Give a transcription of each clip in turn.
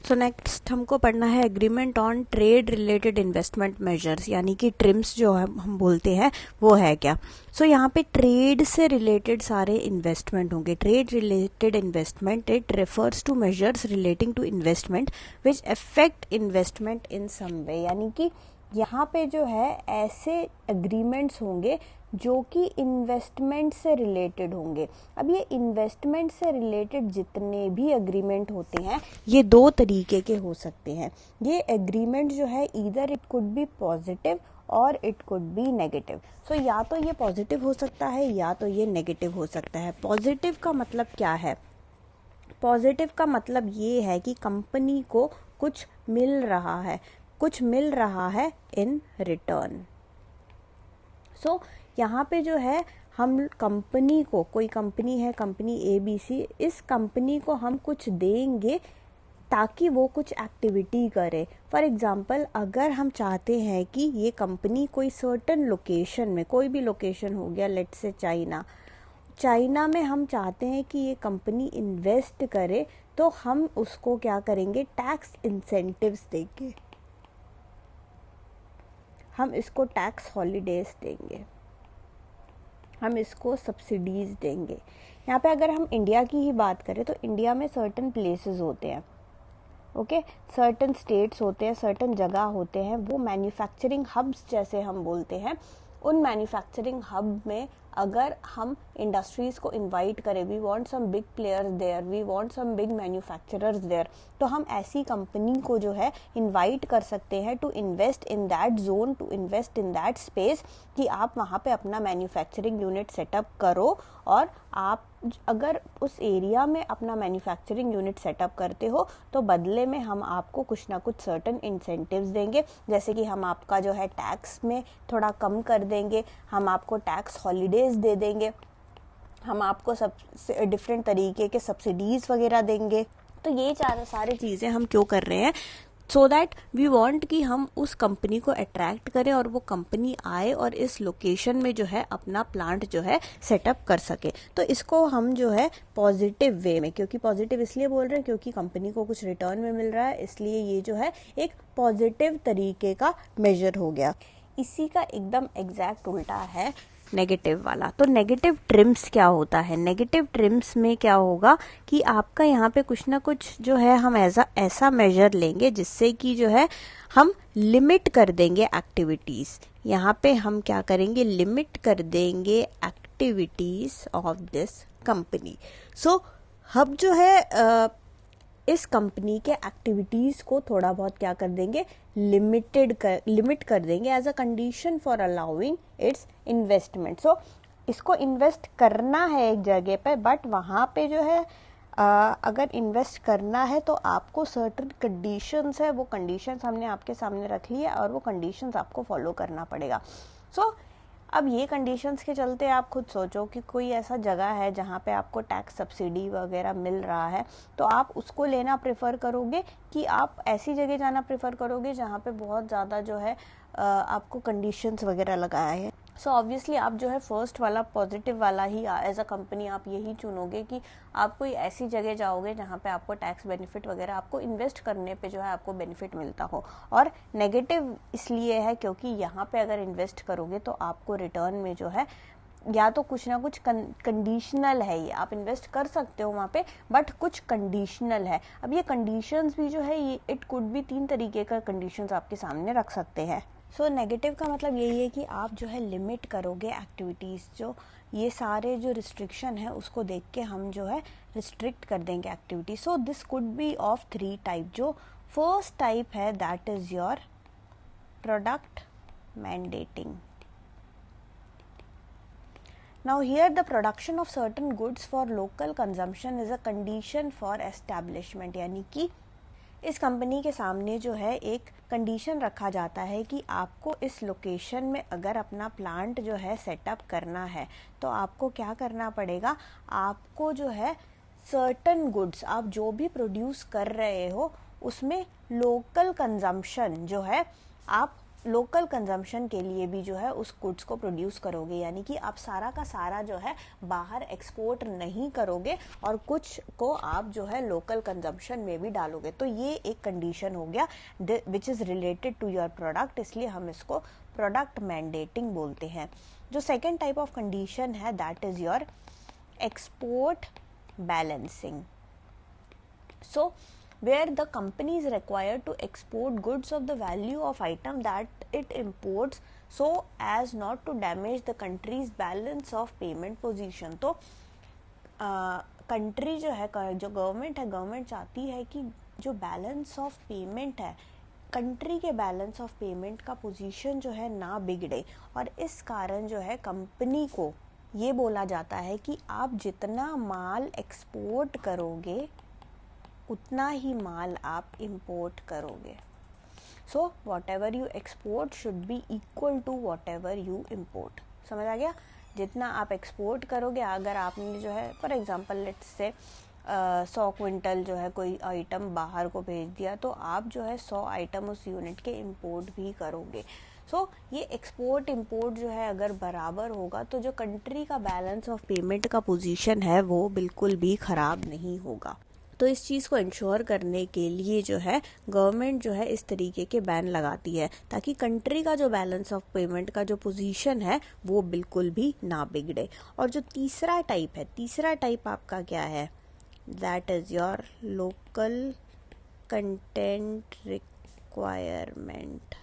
So next हमको पढ़ना है agreement on trade related investment measures, यानी कि ट्रिम्स जो है हम बोलते हैं वो है क्या। सो यहाँ पे ट्रेड से रिलेटेड सारे इन्वेस्टमेंट होंगे। Trade related investment it refers to measures relating to investment which affect investment in some way, यानी कि यहाँ पे जो है ऐसे एग्रीमेंट्स होंगे जो कि इन्वेस्टमेंट से रिलेटेड होंगे। अब ये इन्वेस्टमेंट से रिलेटेड जितने भी एग्रीमेंट होते हैं ये दो तरीके के हो सकते हैं। ये एग्रीमेंट जो है either it could be positive और इट कुड बी नेगेटिव। सो या तो ये पॉजिटिव हो सकता है या तो ये नेगेटिव हो सकता है। पॉजिटिव का मतलब क्या है? पॉजिटिव का मतलब ये है कि कंपनी को कुछ मिल रहा है, कुछ मिल रहा है इन रिटर्न। सो यहाँ पे जो है हम कंपनी को, कोई कंपनी है कंपनी ABC, इस कंपनी को हम कुछ देंगे ताकि वो कुछ एक्टिविटी करे। फॉर एग्जांपल अगर हम चाहते हैं कि ये कंपनी कोई सर्टन लोकेशन में, कोई भी लोकेशन हो गया, लेट्स से चाइना में हम चाहते हैं कि ये कंपनी इन्वेस्ट करे, तो हम उसको क्या करेंगे? टैक्स इंसेंटिव्स देंगे, हम इसको टैक्स हॉलीडेज देंगे, हम इसको सब्सिडीज देंगे। यहाँ पे अगर हम इंडिया की ही बात करें तो इंडिया में सर्टन प्लेसेस होते हैं, ओके, सर्टन स्टेट्स होते हैं, सर्टन जगह होते हैं, वो मैन्युफैक्चरिंग हब्स जैसे हम बोलते हैं। उन मैन्युफैक्चरिंग हब में अगर हम इंडस्ट्रीज को इनवाइट करें, we want some big players there, we want some big manufacturers there, तो हम ऐसी कंपनी को जो है इनवाइट कर सकते हैं to invest in that zone, to invest in that space, कि आप वहाँ पे अपना मैन्युफैक्चरिंग यूनिट सेटअप करो। और आप अगर उस एरिया में अपना मैन्युफैक्चरिंग यूनिट सेटअप करते हो तो बदले में हम आपको कुछ ना कुछ सर्टन इंसेंटिव्स देंगे, जैसे कि हम आपका जो है टैक्स में थोड़ा कम कर देंगे, हम आपको टैक्स हॉलीडेज दे देंगे, हम आपको सब डिफरेंट तरीके के सब्सिडीज वगैरह देंगे। तो ये सारी चीज़ें हम क्यों कर रहे हैं? सो दैट वी वांट कि हम उस कंपनी को अट्रैक्ट करें और वो कंपनी आए और इस लोकेशन में जो है अपना प्लांट जो है सेटअप कर सके। तो इसको हम जो है पॉजिटिव वे में, क्योंकि पॉजिटिव इसलिए बोल रहे हैं क्योंकि कंपनी को कुछ रिटर्न में मिल रहा है, इसलिए ये जो है एक पॉजिटिव तरीके का मेजर हो गया। इसी का एकदम एग्जैक्ट उल्टा है नेगेटिव वाला। तो नेगेटिव ट्रिम्स क्या होता है? नेगेटिव ट्रिम्स में क्या होगा कि आपका यहाँ पे कुछ ना कुछ जो है हम ऐसा मेजर लेंगे जिससे कि जो है हम लिमिट कर देंगे एक्टिविटीज। यहाँ पे हम क्या करेंगे? लिमिट कर देंगे एक्टिविटीज ऑफ दिस कंपनी। सो हम जो है इस कंपनी के एक्टिविटीज़ को थोड़ा बहुत क्या कर देंगे? लिमिट कर देंगे as a condition for allowing its investment. So इसको इन्वेस्ट करना है एक जगह पे, बट वहाँ पे जो है अगर इन्वेस्ट करना है तो आपको सर्टेन कंडीशंस है, वो कंडीशंस हमने आपके सामने रख ली है और वो कंडीशंस आपको फॉलो करना पड़ेगा। सो अब ये कंडीशंस के चलते आप खुद सोचो कि कोई ऐसा जगह है जहाँ पे आपको टैक्स सब्सिडी वगैरह मिल रहा है, तो आप उसको लेना प्रेफर करोगे कि आप ऐसी जगह जाना प्रेफर करोगे जहाँ पे बहुत ज़्यादा जो है आपको कंडीशंस वगैरह लगाया है। सो ऑब्वियसली आप जो है फर्स्ट वाला पॉजिटिव वाला ही एज अ कंपनी आप यही चुनोगे कि आप कोई ऐसी जगह जाओगे जहाँ पे आपको टैक्स बेनिफिट वगैरह, आपको इन्वेस्ट करने पे जो है आपको बेनिफिट मिलता हो। और नेगेटिव इसलिए है क्योंकि यहाँ पे अगर इन्वेस्ट करोगे तो आपको रिटर्न में जो है या तो कुछ ना कुछ कंडीशनल है, ये आप इन्वेस्ट कर सकते हो वहाँ पे बट कुछ कंडीशनल है। अब ये कंडीशंस भी जो है ये इट कुड भी 3 तरीके का कंडीशंस आपके सामने रख सकते हैं। सो नेगेटिव का मतलब यही है कि आप जो है लिमिट करोगे एक्टिविटीज़, जो ये सारे जो रिस्ट्रिक्शन है उसको देख के हम जो है रिस्ट्रिक्ट कर देंगे activity. So this could be of 3 type. जो फर्स्ट टाइप है that is your product mandating. Now here the production of certain goods for local consumption is a condition for establishment, यानी कि इस कंपनी के सामने जो है एक कंडीशन रखा जाता है कि आपको इस लोकेशन में अगर अपना प्लांट जो है सेटअप करना है तो आपको क्या करना पड़ेगा? आपको जो है सर्टन गुड्स, आप जो भी प्रोड्यूस कर रहे हो उसमें लोकल कंजम्पशन जो है आप लोकल कंजम्पशन के लिए भी जो है उस गुड्स को प्रोड्यूस करोगे, यानी कि आप सारा का सारा जो है बाहर एक्सपोर्ट नहीं करोगे और कुछ को आप जो है लोकल कंजम्पशन में भी डालोगे। तो ये एक कंडीशन हो गया which is related to your product, इसलिए हम इसको प्रोडक्ट मैंडेटिंग बोलते हैं। जो सेकेंड टाइप ऑफ कंडीशन है that is your export balancing. So where the company is required to export goods of the value of item that it imports so as not to damage the country's balance of payment position। तो country जो है, जो government है, government चाहती है कि जो balance of payment है, कंट्री के बैलेंस ऑफ पेमेंट का पोजीशन जो है ना बिगड़े, और इस कारण जो है कंपनी को ये बोला जाता है कि आप जितना माल एक्सपोर्ट करोगे उतना ही माल आप इंपोर्ट करोगे। So whatever you export should be equal to whatever you import. समझ आ गया? जितना आप एक्सपोर्ट करोगे, अगर आपने जो है for example let's say 100 quintal जो है कोई आइटम बाहर को भेज दिया, तो आप जो है 100 आइटम उस यूनिट के इंपोर्ट भी करोगे। सो ये एक्सपोर्ट इंपोर्ट जो है अगर बराबर होगा तो जो कंट्री का बैलेंस ऑफ पेमेंट का पोजीशन है वो बिल्कुल भी ख़राब नहीं होगा। तो इस चीज़ को इंश्योर करने के लिए जो है गवर्नमेंट जो है इस तरीके के बैन लगाती है ताकि कंट्री का जो बैलेंस ऑफ पेमेंट का जो पोजीशन है वो बिल्कुल भी ना बिगड़े। और जो तीसरा टाइप है, तीसरा टाइप आपका क्या है? That is your local content requirement.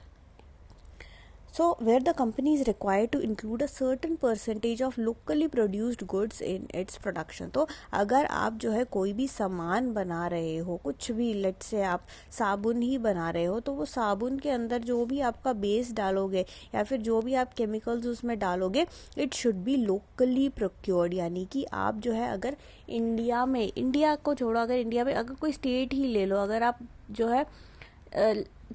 So where the company is required to include a certain percentage of locally produced goods in its production। तो अगर आप जो है कोई भी सामान बना रहे हो, कुछ भी, लेट से आप साबुन ही बना रहे हो, तो वो साबुन के अंदर जो भी आपका बेस डालोगे या फिर जो भी आप केमिकल्स उसमें डालोगे, it should be locally procured. यानी कि आप जो है अगर इंडिया में, इंडिया को छोड़ो, अगर इंडिया में अगर कोई स्टेट ही ले लो, अगर आप जो है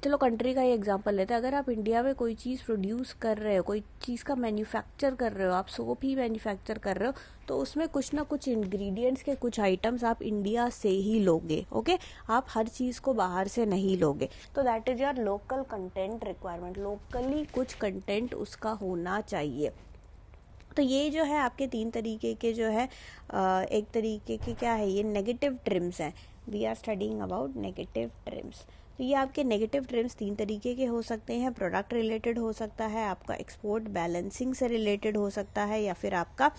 चलो कंट्री का ही एग्जांपल लेते हैं, अगर आप इंडिया में कोई चीज़ प्रोड्यूस कर रहे हो, कोई चीज़ का मैन्युफैक्चर कर रहे हो, आप सोप ही मैन्युफैक्चर कर रहे हो, तो उसमें कुछ ना कुछ इंग्रेडिएंट्स के कुछ आइटम्स आप इंडिया से ही लोगे। ओके, आप हर चीज़ को बाहर से नहीं लोगे। तो that is your local content requirement. Locally कुछ कंटेंट उसका होना चाहिए। तो ये जो है आपके 3 तरीके के जो है एक तरीके के क्या है, ये नेगेटिव ट्रिम्स हैं। We are studying about negative TRIMs. तो ये आपके नेगेटिव ट्रिम्स 3 तरीके के हो सकते हैं। प्रोडक्ट रिलेटेड हो सकता है, आपका एक्सपोर्ट बैलेंसिंग से रिलेटेड हो सकता है, या फिर आपका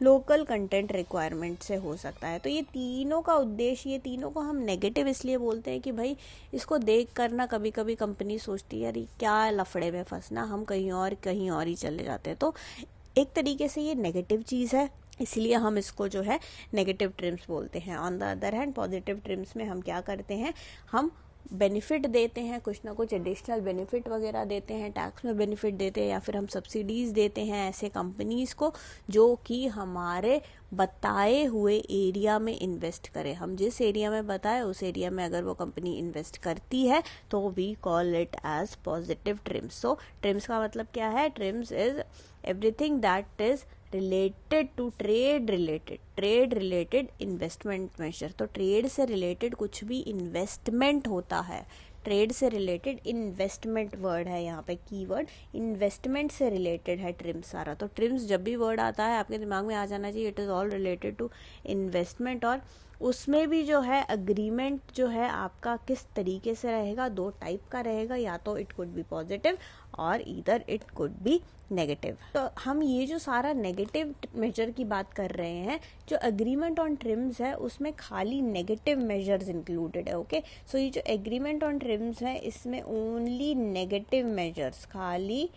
लोकल कंटेंट रिक्वायरमेंट से हो सकता है। तो ये तीनों का उद्देश्य, ये तीनों को हम नेगेटिव इसलिए बोलते हैं कि भाई इसको देख कर ना कभी कभी कंपनी सोचती है यार क्या लफड़े में फंसना, हम कहीं और ही चले जाते हैं। तो एक तरीके से ये नेगेटिव चीज़ है, इसलिए हम इसको जो है नेगेटिव ट्रिम्स बोलते हैं। On the other hand positive TRIMS में हम क्या करते हैं, हम बेनिफिट देते हैं, कुछ ना कुछ एडिशनल बेनिफिट वगैरह देते हैं, टैक्स में बेनिफिट देते हैं, या फिर हम सब्सिडीज़ देते हैं ऐसे कंपनीज़ को जो कि हमारे बताए हुए एरिया में इन्वेस्ट करें। हम जिस एरिया में बताए उस एरिया में अगर वो कंपनी इन्वेस्ट करती है तो we call it as positive TRIMs. So TRIMs का मतलब क्या है? TRIMs is everything that is related to trade related investment measure. तो ट्रेड से रिलेटेड कुछ भी इन्वेस्टमेंट होता है, ट्रेड से रिलेटेड इन्वेस्टमेंट वर्ड है यहाँ पे, कीवर्ड इन्वेस्टमेंट से रिलेटेड है ट्रिम्स सारा। तो ट्रिम्स जब भी वर्ड आता है आपके दिमाग में आ जाना चाहिए it is all related to investment. और उसमें भी जो है अग्रीमेंट जो है आपका किस तरीके से रहेगा, 2 टाइप का रहेगा, या तो इट कुड बी पॉजिटिव और either it could be negative. तो हम ये जो सारा नेगेटिव मेजर की बात कर रहे हैं, जो एग्रीमेंट ऑन ट्रिम्स है उसमें खाली नेगेटिव मेजर्स इंक्लूडेड है। ओके, सो ये जो एग्रीमेंट ऑन ट्रिम्स है इसमें ओनली नेगेटिव मेजर्स, खाली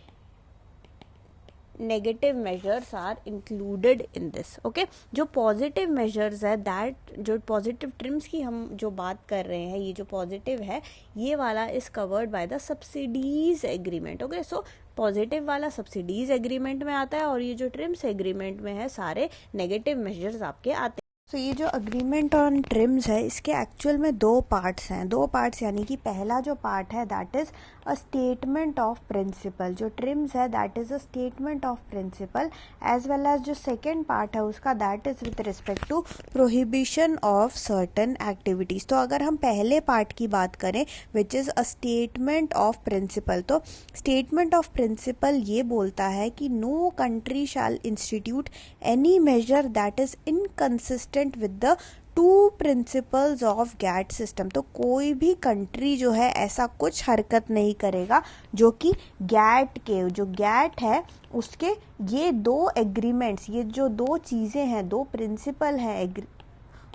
negative measures are included in this. Okay, जो पॉजिटिव मेजर्स है, दैट जो पॉजिटिव ट्रिम्स की हम जो बात कर रहे हैं, ये जो पॉजिटिव है ये वाला is covered by the subsidies agreement. Okay, so positive वाला सब्सिडीज एग्रीमेंट में आता है और ये जो ट्रिम्स एग्रीमेंट में है सारे नेगेटिव मेजर्स आपके आते हैं। तो ये जो अग्रीमेंट ऑन ट्रिम्स है इसके एक्चुअल में दो पार्ट्स हैं, दो पार्ट्स यानी कि पहला जो पार्ट है that is a statement of principle, जो ट्रिम्स है that is a statement of principle, as well as जो सेकेंड पार्ट है उसका that is with respect to prohibition of certain activities. तो अगर हम पहले पार्ट की बात करें which is a statement of principle, तो स्टेटमेंट ऑफ प्रिंसिपल ये बोलता है कि no country shall institute any measure that is inconsistent with the to principles of GATT system. तो कोई भी कंट्री जो है ऐसा कुछ हरकत नहीं करेगा जो कि गैट के, जो गैट है उसके ये दो एग्रीमेंट्स, ये जो दो चीज़ें हैं, दो प्रिंसिपल हैं,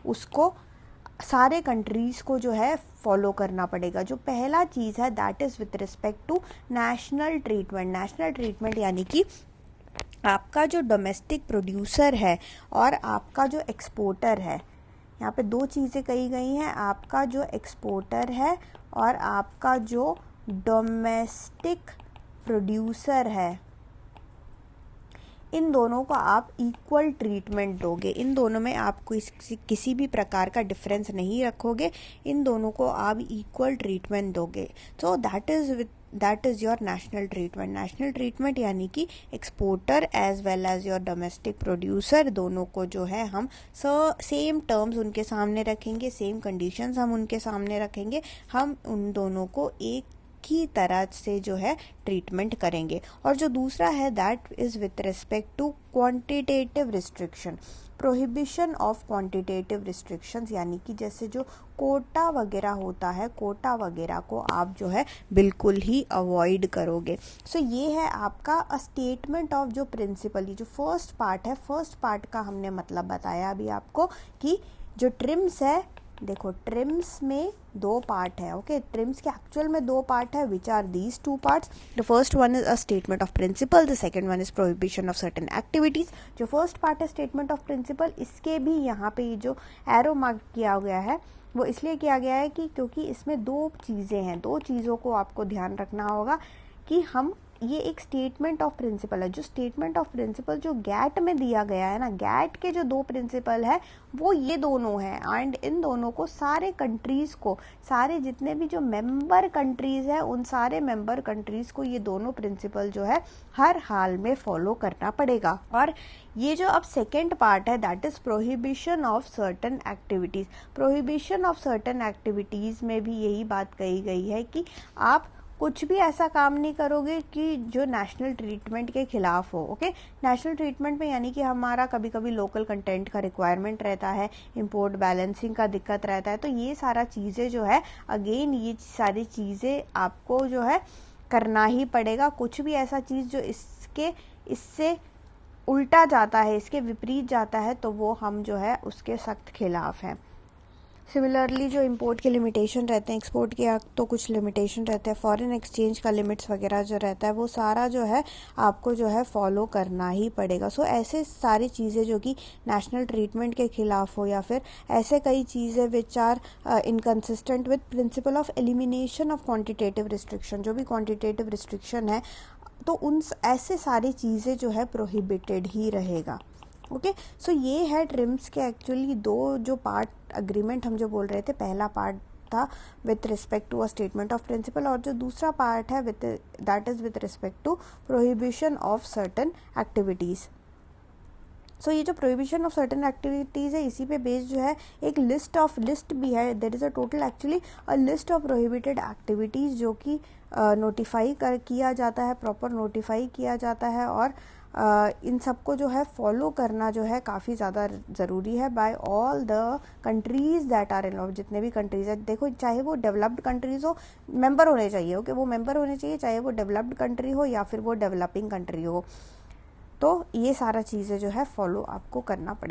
उसको सारे कंट्रीज़ को जो है फॉलो करना पड़ेगा। जो पहला चीज़ है that is with respect to national treatment. National treatment यानी कि आपका जो डोमेस्टिक प्रोड्यूसर है और आपका जो एक्सपोर्टर है, यहाँ पे दो चीज़ें कही गई हैं, आपका जो एक्सपोर्टर है और आपका जो डोमेस्टिक प्रोड्यूसर है, इन दोनों को आप इक्वल ट्रीटमेंट दोगे, इन दोनों में आप किसी भी प्रकार का डिफरेंस नहीं रखोगे, इन दोनों को आप इक्वल ट्रीटमेंट दोगे। So that is your national treatment. National treatment यानी कि exporter as well as your domestic producer दोनों को जो है हम सेम टर्म्स उनके सामने रखेंगे, सेम कंडीशंस हम उनके सामने रखेंगे, हम उन दोनों को एक की तरह से जो है ट्रीटमेंट करेंगे। और जो दूसरा है that is with respect to quantitative restriction, prohibition of quantitative restrictions, यानी कि जैसे जो कोटा वगैरह होता है, कोटा वगैरह को आप जो है बिल्कुल ही अवॉइड करोगे। सो ये है आपका अ स्टेटमेंट ऑफ जो प्रिंसिपल। ये जो फर्स्ट पार्ट है, फर्स्ट पार्ट का हमने मतलब बताया अभी आपको कि जो ट्रिम्स है, देखो ट्रिम्स में दो पार्ट है, ओके, ट्रिम्स के एक्चुअल में दो पार्ट है which are these two parts. The first one is a statement of principle, the second one is prohibition of certain activities. जो फर्स्ट पार्ट है स्टेटमेंट ऑफ प्रिंसिपल, इसके भी यहाँ पे ये जो एरो मार्क किया गया है वो इसलिए किया गया है कि क्योंकि इसमें दो चीज़ें हैं, दो चीज़ों को आपको ध्यान रखना होगा कि हम ये एक स्टेटमेंट ऑफ प्रिंसिपल है। जो स्टेटमेंट ऑफ प्रिंसिपल जो गैट में दिया गया है ना, गैट के जो दो प्रिंसिपल है वो ये दोनों हैं एंड इन दोनों को सारे कंट्रीज़ को, सारे जितने भी जो मेंबर कंट्रीज़ है उन सारे मेंबर कंट्रीज़ को ये दोनों प्रिंसिपल जो है हर हाल में फॉलो करना पड़ेगा। और ये जो अब सेकेंड पार्ट है that is prohibition of certain activities. Prohibition of certain activities में भी यही बात कही गई है कि आप कुछ भी ऐसा काम नहीं करोगे कि जो नेशनल ट्रीटमेंट के खिलाफ हो, ओके। नेशनल ट्रीटमेंट में यानी कि हमारा कभी कभी लोकल कंटेंट का रिक्वायरमेंट रहता है, इंपोर्ट बैलेंसिंग का दिक्कत रहता है, तो ये सारा चीज़ें जो है अगेन ये सारी चीज़ें आपको जो है करना ही पड़ेगा। कुछ भी ऐसा चीज़ जो इससे उल्टा जाता है, इसके विपरीत जाता है, तो वो हम जो है उसके सख्त खिलाफ हैं। सिमिलरली जो इंपोर्ट के लिमिटेशन रहते हैं, एक्सपोर्ट के तो कुछ लिमिटेशन रहते हैं, फॉरेन एक्सचेंज का लिमिट्स वगैरह जो रहता है वो सारा जो है आपको जो है फॉलो करना ही पड़ेगा। सो ऐसे सारी चीज़ें जो कि नेशनल ट्रीटमेंट के खिलाफ हो या फिर ऐसे कई चीज़ें which are inconsistent with principle of elimination of quantitative restriction, जो भी क्वान्टिटेटिव रिस्ट्रिक्शन है तो उन ऐसे सारी चीज़ें जो है प्रोहिबिटेड ही रहेगा, ओके। सो ये है ट्रिम्स के एक्चुअली दो जो पार्ट अग्रीमेंट हम जो बोल रहे थे, पहला पार्ट था with respect to a statement of principle और जो दूसरा पार्ट है with that is with respect to prohibition of certain activities. So ये जो प्रोहिबिशन ऑफ सर्टन एक्टिविटीज़ है इसी पे बेस्ड जो है एक लिस्ट भी है, there is a total actually a list of prohibited activities जो कि नोटिफाई किया जाता है, प्रॉपर नोटिफाई किया जाता है और इन सबको जो है फॉलो करना जो है काफ़ी ज़्यादा ज़रूरी है by all the countries that are involve. जितने भी कंट्रीज़ है, देखो चाहे वो डेवलप्ड कंट्रीज़ हो, मेंबर होने चाहिए, ओके, वो मेंबर होने चाहिए, चाहे वो डेवलप्ड कंट्री हो या फिर वो डेवलपिंग कंट्री हो, तो ये सारा चीज़ें जो है फॉलो आपको करना पड़ेगा।